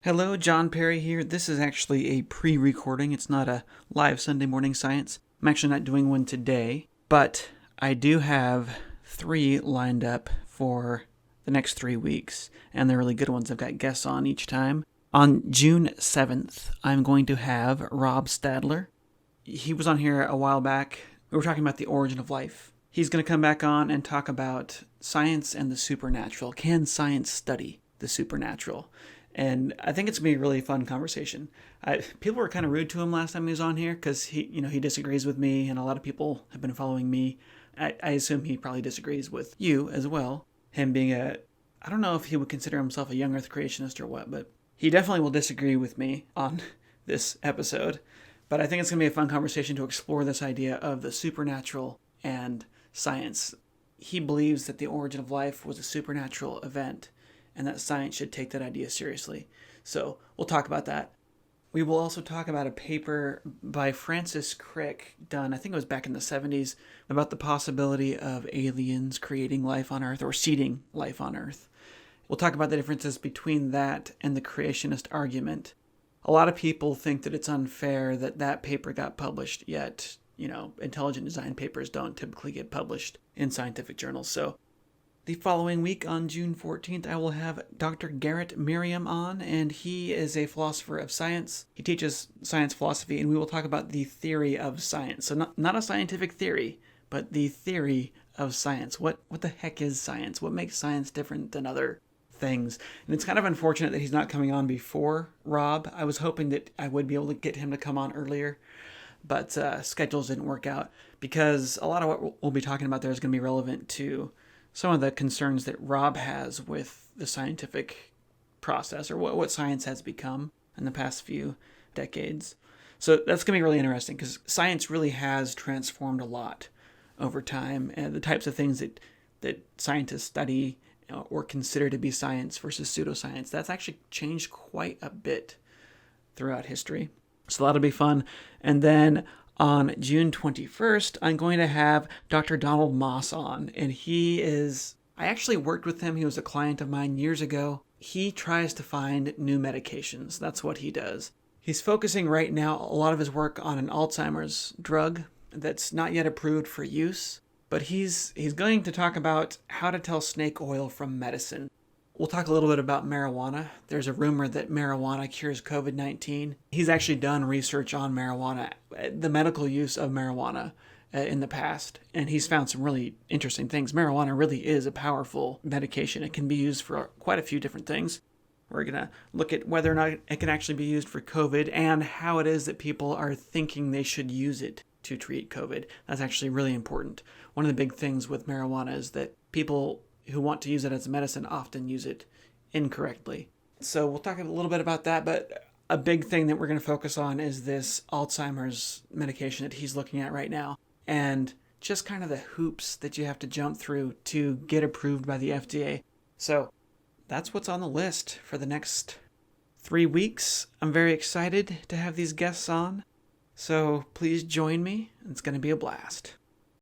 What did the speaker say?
Hello, John Perry here. This is actually a pre-recording. It's not a live Sunday morning science. I'm actually not doing one today, but I do have 3 lined up for the next 3 weeks, and they're really good ones. I've got guests on each time. On June 7th, I'm going to have Rob Stadler. He was on here a while back. We were talking about the origin of life. He's going to come back on and talk about science and the supernatural. Can science study the supernatural? And I think it's going to be a really fun conversation. People were kind of rude to him last time he was on here because he disagrees with me, and a lot of people have been following me. I assume he probably disagrees with you as well. Him being I don't know if he would consider himself a young earth creationist or what, but he definitely will disagree with me on this episode. But I think it's going to be a fun conversation to explore this idea of the supernatural and science. He believes that the origin of life was a supernatural event, and that science should take that idea seriously. So we'll talk about that. We will also talk about a paper by Francis Crick done, I think it was back in the 70s, about the possibility of aliens creating life on Earth or seeding life on Earth. We'll talk about the differences between that and the creationist argument. A lot of people think that it's unfair that that paper got published, yet, intelligent design papers don't typically get published in scientific journals. So the following week, on June 14th, I will have Dr. Garret Merriam on, and he is a philosopher of science. He teaches science philosophy, and we will talk about the theory of science. So not a scientific theory, but the theory of science. What the heck is science? What makes science different than other things? And it's kind of unfortunate that he's not coming on before Rob. I was hoping that I would be able to get him to come on earlier, but schedules didn't work out because a lot of what we'll be talking about there is going to be relevant to some of the concerns that Rob has with the scientific process, or what science has become in the past few decades. So that's going to be really interesting because science really has transformed a lot over time, and the types of things that scientists study or consider to be science versus pseudoscience, that's actually changed quite a bit throughout history. So that'll be fun. And then on June 21st, I'm going to have Dr. Donald Moss on, and I actually worked with him. He was a client of mine years ago. He tries to find new medications. That's what he does. He's focusing right now a lot of his work on an Alzheimer's drug that's not yet approved for use, but he's going to talk about how to tell snake oil from medicine. We'll talk a little bit about marijuana. There's a rumor that marijuana cures COVID-19. He's actually done research on marijuana, the medical use of marijuana in the past, and he's found some really interesting things. Marijuana really is a powerful medication. It can be used for quite a few different things. We're going to look at whether or not it can actually be used for COVID and how it is that people are thinking they should use it to treat COVID. That's actually really important. One of the big things with marijuana is that people who want to use it as a medicine often use it incorrectly. So we'll talk a little bit about that, but a big thing that we're going to focus on is this Alzheimer's medication that he's looking at right now, and just kind of the hoops that you have to jump through to get approved by the FDA. So that's what's on the list for the next 3 weeks. I'm very excited to have these guests on, so please join me. It's going to be a blast.